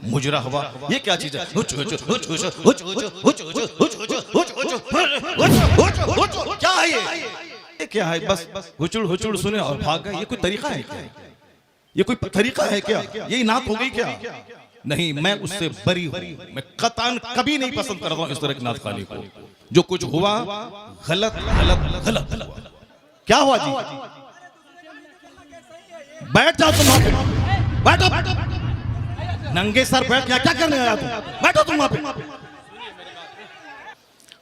مجرا ہوا، یہ کیا چیز ہے؟ کیا ہے یہ کیا ہے؟ بس ہچڑ ہچڑ سنے اور بھاگ گئے. یہ کوئی طریقہ ہے کیا؟ یہ کوئی طریقہ ہے کیا؟ یہ نعت ہو گئی کیا؟ نہیں، میں اس سے بری ہوں. میں قطعاً کبھی نہیں پسند کرتا ہوں اس طرح کی نعت خوانی کو. جو کچھ ہوا غلط غلط غلط ہوا. کیا ہوا جی؟ بیٹھ جاؤ تم وہاں پہ، بیٹھو. ننگے سر بیٹھ کیا کرنے آیا تم؟ بیٹھو تم وہاں پہ.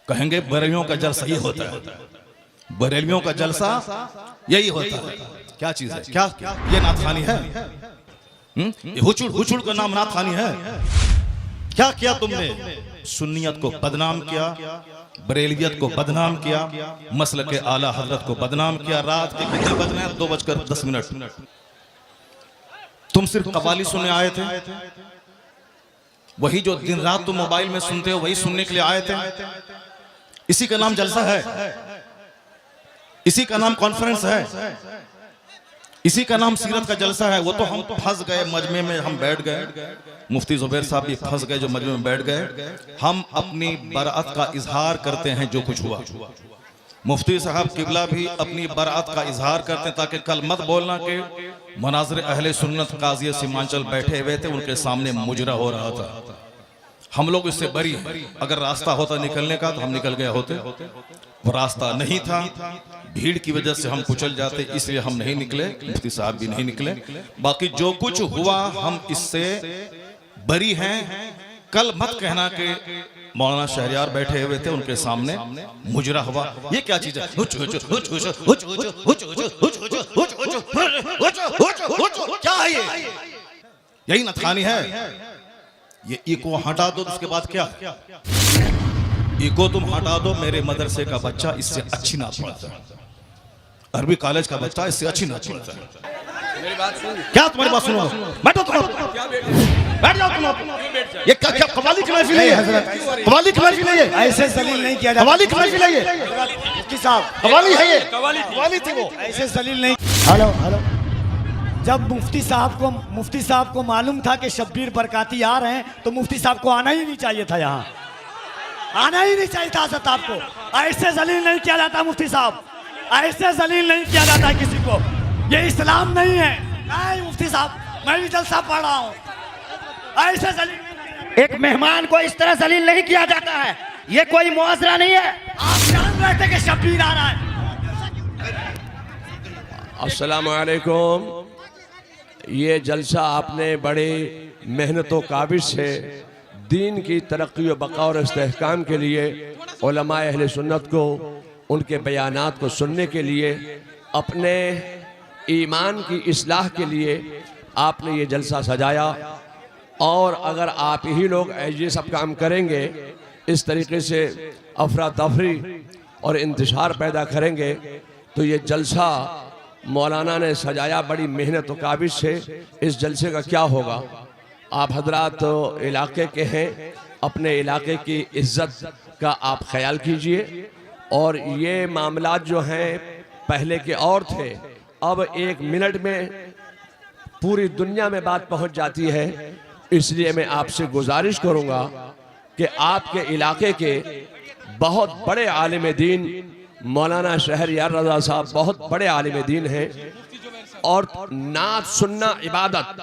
کہیں گے بریلیوں کا جلسہ یہ ہوتا ہے، بریلیوں کا جلسہ یہی ہوتا ہے. کیا چیز ہے؟ کیا یہ نعت خوانی ہے؟ یہ ہچڑ کا نام نعت خوانی ہے؟ کیا کیا تم نے؟ سنیت کو بدنام کیا، بریلیت کو بدنام کیا، مسلک اعلیٰ حضرت کو بدنام کیا. رات کے کتنے بجنے ہیں؟ 2:10. تم صرف قوالی سننے آئے تھے؟ وہی جو دن رات تم موبائل میں سنتے ہو وہی سننے کے لیے آئے تھے؟ اسی کا نام جلسہ ہے، اسی کا نام کانفرنس ہے، اسی کا نام سیرت کا جلسہ ہے. وہ تو ہم پھنس گئے مجمع میں، ہم بیٹھ گئے. مفتی زبیر صاحب بھی پھنس گئے جو مجمع میں بیٹھ گئے. ہم اپنی برأت کا اظہار کرتے ہیں جو کچھ ہوا. مفتی صاحب قبلہ بھی اپنی برأت کا اظہار کرتے ہیں تاکہ کل مت بولنا کہ مناظر اہل سنت قاضی سیمانچل بیٹھے ہوئے تھے، ان کے سامنے مجرا ہو رہا تھا. ہم لوگ اس سے بری ہیں. اگر راستہ ہوتا نکلنے کا تو ہم نکل گئے ہوتے. وہ راستہ نہیں تھا، بھیڑ کی وجہ سے ہم کچل جاتے، اس لیے ہم نہیں نکلے. مفتی صاحب بھی نہیں نکلے. باقی جو کچھ ہوا ہم اس سے بری ہیں. کل مت کہنا کہ مولانا شہریار بیٹھے ہوئے تھے ان کے سامنے مجرا ہوا. یہ کیا چیز ہے؟ کیا ہے یہ؟ یہی نعت خوانی ہے. یہ ایکو ہٹا دو، اس کے بعد کیا؟ ایکو تم ہٹا دو. میرے مدرسے کا بچہ اس سے اچھی نعت پڑھتا ہے، عربی کالج کا بچہ اس سے اچھی نعت پڑھتا ہے. کیا تمہاری بات سنو؟ بیٹھو تم، بیٹھ جاؤ تم. یہ کیا قوالی کی محفل ہے؟ حضرت قوالی کی محفل ہے؟ ایسے ذلیل نہیں کیا جاتا. قوالی کی محفل ہے یہ؟ مفتی صاحب قوالی ہے یہ؟ قوالی تھی وہ. ایسے ذلیل نہیں. Hello hello. جب مفتی صاحب کو معلوم تھا کہ شبیر برکاتی آ رہے ہیں تو مفتی صاحب کو آنا ہی نہیں چاہیے تھا. یہاں آنا ہی نہیں چاہیے تھا. حضرت آپ کو ایسے ذلیل نہیں کیا جاتا. مفتی صاحب ایسے ذلیل نہیں کیا جاتا کسی کو. یہ اسلام نہیں ہے. نہیں مفتی صاحب، میں بھی جلسہ پڑھ رہا ہوں. ایسے ذلیل ایک مہمان کو اس طرح ذلیل نہیں کیا جاتا ہے. یہ کوئی معاذرہ نہیں ہے. آپ جان رہے تھے کہ شبیر آ رہا ہے. السلام علیکم. یہ جلسہ آپ نے بڑے محنت و کاوش سے دین کی ترقی و بقا اور استحکام کے لیے علماء اہل سنت کو ان کے بیانات کو سننے کے لیے، اپنے ایمان کی اصلاح کے لیے آپ نے یہ جلسہ سجایا. اور اگر آپ ہی لوگ یہ سب کام کریں گے، اس طریقے سے افراتفری اور انتشار پیدا کریں گے، تو یہ جلسہ مولانا نے سجایا بڑی محنت و کاوش سے. اس جلسے کا کیا ہوگا؟ آپ حضرات علاقے کے ہیں، اپنے علاقے کی عزت کا آپ خیال کیجئے. اور یہ معاملات جو ہیں پہلے کے اور تھے، اب 1 منٹ میں پوری دنیا میں بات پہنچ جاتی ہے. اس لیے میں آپ سے گزارش کروں گا کہ آپ کے علاقے کے بہت بڑے عالم دین مولانا شہریار رضا صاحب بہت بڑے عالم دین ہیں. اور نعت سننا عبادت،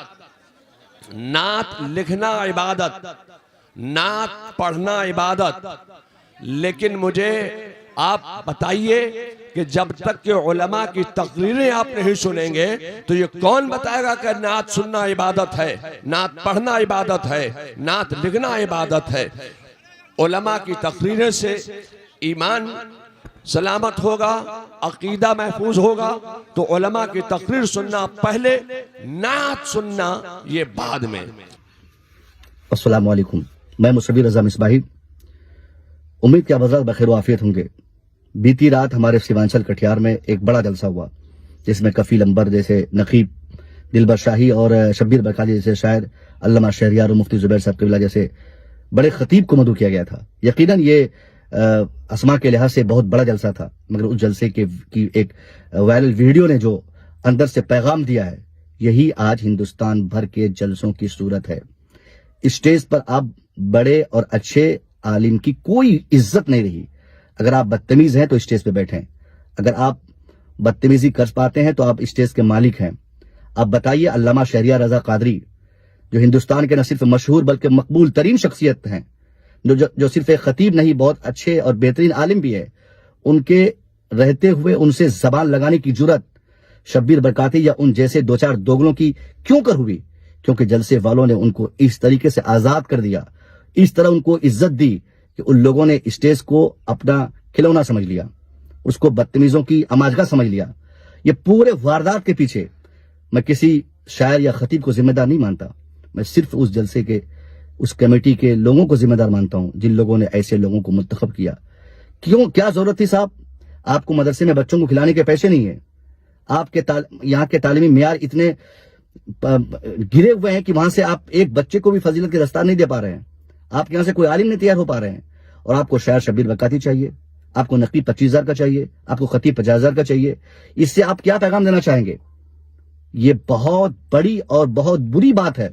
نعت لکھنا عبادت، نعت پڑھنا عبادت. لیکن مجھے آپ بتائیے کہ جب تک کہ علماء کی تقریریں آپ نہیں سنیں گے تو یہ کون بتائے گا کہ نعت سننا عبادت ہے، نعت پڑھنا عبادت ہے، نعت لکھنا عبادت ہے؟ علماء کی تقریریں سے ایمان سلامت ہوگا، عقیدہ محفوظ ہوگا. تو علماء کی تقریر سننا پہلے، نعت سننا یہ بعد میں. السلام علیکم. میں مصبی رضا مصباحی. امید کہ آپ حضرات بخیر و عافیت ہوں گے. بیتی رات ہمارے سیمانچل کٹیہار میں ایک بڑا جلسہ ہوا جس میں کفیل انبر جیسے نقیب دلبر شاہی اور شبیر برکاتی جیسے شاعر، علامہ شہریار اور مفتی زبیر صاحب قبلہ جیسے بڑے خطیب کو مدعو کیا گیا تھا. یقیناً یہ اسما کے لحاظ سے بہت بڑا جلسہ تھا، مگر اس جلسے کی ایک وائرل ویڈیو نے جو اندر سے پیغام دیا ہے، یہی آج ہندوستان بھر کے جلسوں کی صورت ہے. اسٹیج پر آپ بڑے اور اچھے عالم کی کوئی عزت نہیں رہی. اگر آپ بدتمیز ہیں تو اسٹیج پہ بیٹھیں. اگر آپ بدتمیزی کر پاتے ہیں تو آپ اسٹیج کے مالک ہیں. آپ بتائیے علامہ شہریار رضا قادری جو ہندوستان کے نہ صرف مشہور بلکہ مقبول ترین شخصیت ہیں, جو صرف ایک خطیب نہیں بہت اچھے اور بہترین عالم بھی ہے, ان کے رہتے ہوئے ان سے زبان لگانے کی جرت شبیر برکاتی یا ان جیسے دو چار دوگلوں کی کیوں کر ہوئی؟ کیونکہ جلسے والوں نے ان کو اس طریقے سے آزاد کر دیا, اس طرح ان کو عزت دی کہ ان لوگوں نے اسٹیج کو اپنا کھلونا سمجھ لیا, اس کو بدتمیزوں کی اماجگاہ سمجھ لیا. یہ پورے واردات کے پیچھے میں کسی شاعر یا خطیب کو ذمہ دار نہیں مانتا, میں صرف اس جلسے کے اس کمیٹی کے لوگوں کو ذمہ دار مانتا ہوں جن لوگوں نے ایسے لوگوں کو منتخب کیا. کیا ضرورت تھی صاحب؟ آپ کو مدرسے میں بچوں کو کھلانے کے پیسے نہیں ہیں, آپ کے یہاں کے تعلیمی معیار اتنے گرے ہوئے ہیں کہ وہاں سے آپ ایک بچے کو بھی فضیلت کے دستار نہیں دے پا رہے ہیں, آپ کے یہاں سے کوئی عالم نہیں تیار ہو پا رہے ہیں, اور آپ کو شاعر شبیر برکاتی چاہیے, آپ کو نقیب 25,000 کا چاہیے, آپ کو خطیب 50,000 کا چاہیے. اس سے آپ کیا پیغام دینا چاہیں گے؟ یہ بہت بڑی اور بہت بری بات ہے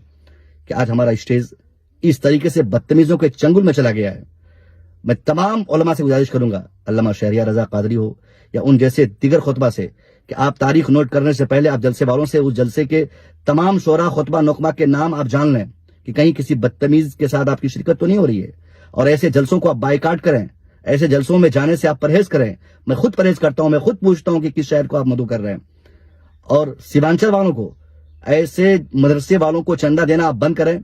کہ آج ہمارا اسٹیج اس طریقے سے بدتمیزوں کے چنگل میں چلا گیا ہے. میں تمام علماء سے گزارش کروں گا, علامہ شہریار رضا قادری ہو یا ان جیسے دیگر خطبہ سے, کہ آپ تاریخ نوٹ کرنے سے پہلے آپ جلسے والوں سے اس جلسے کے تمام شعراء خطبہ نقبہ کے نام آپ جان لیں کہ کہیں کسی بدتمیز کے ساتھ آپ کی شرکت تو نہیں ہو رہی ہے, اور ایسے جلسوں کو آپ بائیکاٹ کریں, ایسے جلسوں میں جانے سے آپ پرہیز کریں. میں خود پرہیز کرتا ہوں, میں خود پوچھتا ہوں کہ کس شہر کو آپ مدعو کر رہے ہیں. اور سیمانچل والوں کو, ایسے مدرسے والوں کو چندہ دینا آپ بند کریں.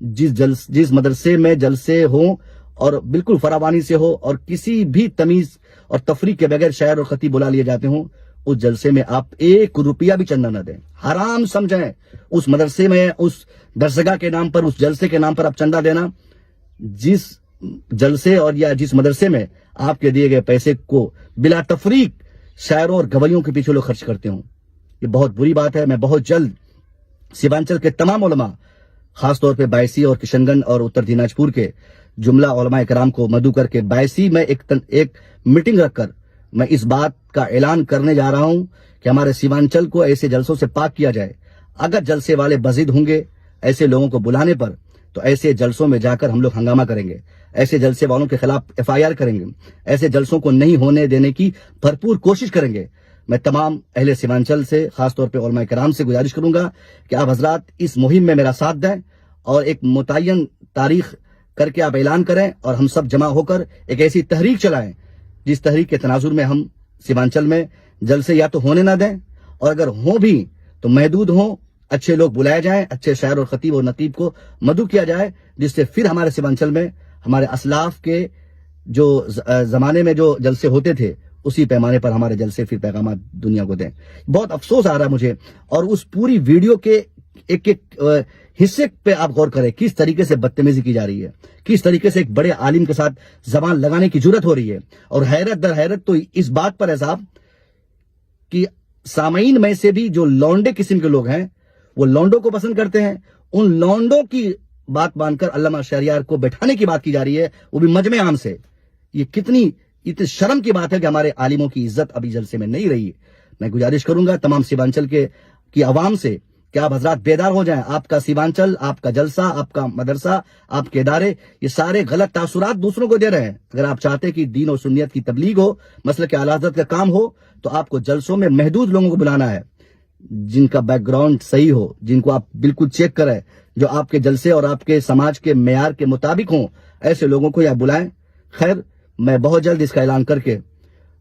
جس مدرسے میں جلسے ہوں اور بالکل فراوانی سے ہو اور کسی بھی تمیز اور تفریق کے بغیر شاعر اور خطیب بلا لیے جاتے ہوں, اس جلسے میں آپ 1 روپیہ بھی چندہ نہ دیں. حرام سمجھیں اس مدرسے میں, اس درسگاہ کے نام پر, اس جلسے کے نام پر آپ چندہ دینا. جس جلسے اور یا جس مدرسے میں آپ کے دیے گئے پیسے کو بلا تفریق شاعروں اور گویوں کے پیچھے لوگ خرچ کرتے ہوں, یہ بہت بری بات ہے. میں بہت جلد سیمانچل کے تمام علماء, خاص طور پہ بائیسی اور کشن گنج اور اتر دیناجپور کے جملہ علماء کرام کو مدعو کر کے بائیسی میں ایک میٹنگ رکھ کر میں اس بات کا اعلان کرنے جا رہا ہوں کہ ہمارے سیمانچل کو ایسے جلسوں سے پاک کیا جائے. اگر جلسے والے بزد ہوں گے ایسے لوگوں کو بلانے پر, تو ایسے جلسوں میں جا کر ہم لوگ ہنگامہ کریں گے, ایسے جلسے والوں کے خلاف FIR کریں گے, ایسے جلسوں کو نہیں ہونے دینے کی بھرپور کوشش کریں گے. میں تمام اہل سیمانچل سے, خاص طور پہ علماء کرام سے گزارش کروں گا کہ آپ حضرات اس مہم میں میرا ساتھ دیں اور ایک متعین تاریخ کر کے آپ اعلان کریں, اور ہم سب جمع ہو کر ایک ایسی تحریک چلائیں جس تحریک کے تناظر میں ہم سیمانچل میں جلسے یا تو ہونے نہ دیں, اور اگر ہوں بھی تو محدود ہوں, اچھے لوگ بلائے جائیں, اچھے شاعر اور خطیب اور نقیب کو مدعو کیا جائے, جس سے پھر ہمارے سیمانچل میں ہمارے اسلاف کے جو زمانے میں جو جلسے ہوتے تھے اسی پیمانے پر ہمارے جلسے پھر پیغامات دنیا کو دیں. بہت افسوس آ رہا ہے مجھے, اور اس پوری ویڈیو کے ایک حصے پہ آپ غور کریں کس طریقے سے بدتمیزی کی جا رہی ہے, کس طریقے سے ایک بڑے عالم کے ساتھ زبان لگانے کی جرت ہو رہی ہے. اور حیرت در حیرت تو اس بات پر ہے صاحب کہ سامعین میں سے بھی جو لونڈے قسم کے لوگ ہیں وہ لونڈوں کو پسند کرتے ہیں. ان لونڈوں کی بات مان کر علامہ شہریار کو بیٹھانے کی بات کی جا رہی ہے, وہ بھی مجمع عام سے. یہ کتنی شرم کی بات ہے کہ ہمارے عالموں کی عزت ابھی جلسے میں نہیں رہی. میں گزارش کروں گا تمام سیمانچل کی عوام سے کہ آپ حضرات بیدار ہو جائیں. آپ کا سیمانچل, آپ کا جلسہ, آپ کا مدرسہ, آپ کے ادارے, یہ سارے غلط تاثرات دوسروں کو دے رہے ہیں. اگر آپ چاہتے کہ دین اور سنیت کی تبلیغ ہو, مسلک اعلی حضرت کا کام ہو, تو آپ کو جلسوں میں محدود لوگوں کو بلانا ہے جن کا بیک گراؤنڈ صحیح ہو, جن کو آپ بالکل چیک کریں, جو آپ کے جلسے اور آپ کے سماج کے معیار کے مطابق ہوں. ایسے لوگوں کو یا بلائیں. خیر, میں بہت جلد اس کا اعلان کر کے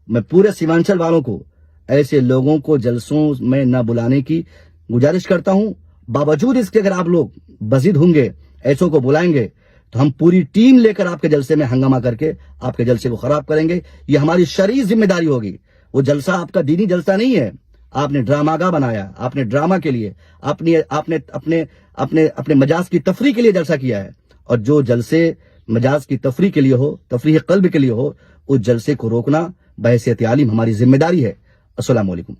میں پورے سیمانچل والوں کو ایسے لوگوں کو جلسوں میں نہ بلانے کی گزارش کرتا ہوں. باوجود اس کے اگر آپ لوگ بزد ہوں گے, ایسوں کو بلائیں گے, تو ہم پوری ٹیم لے کر آپ کے جلسے میں ہنگامہ کر کے آپ کے جلسے کو خراب کریں گے. یہ ہماری شرعی ذمہ داری ہوگی. وہ جلسہ آپ کا دینی جلسہ نہیں ہے. آپ نے ڈرامہ گاہ بنایا, آپ نے ڈرامہ کے لیے, آپ نے اپنے مجاز کی تفریح کے لیے جلسہ کیا ہے. اور جو جلسے مجاز کی تفریح کے لیے ہو, تفریح قلب کے لیے ہو, اس جلسے کو روکنا بحیثیت عالم ہماری ذمہ داری ہے. السلام علیکم.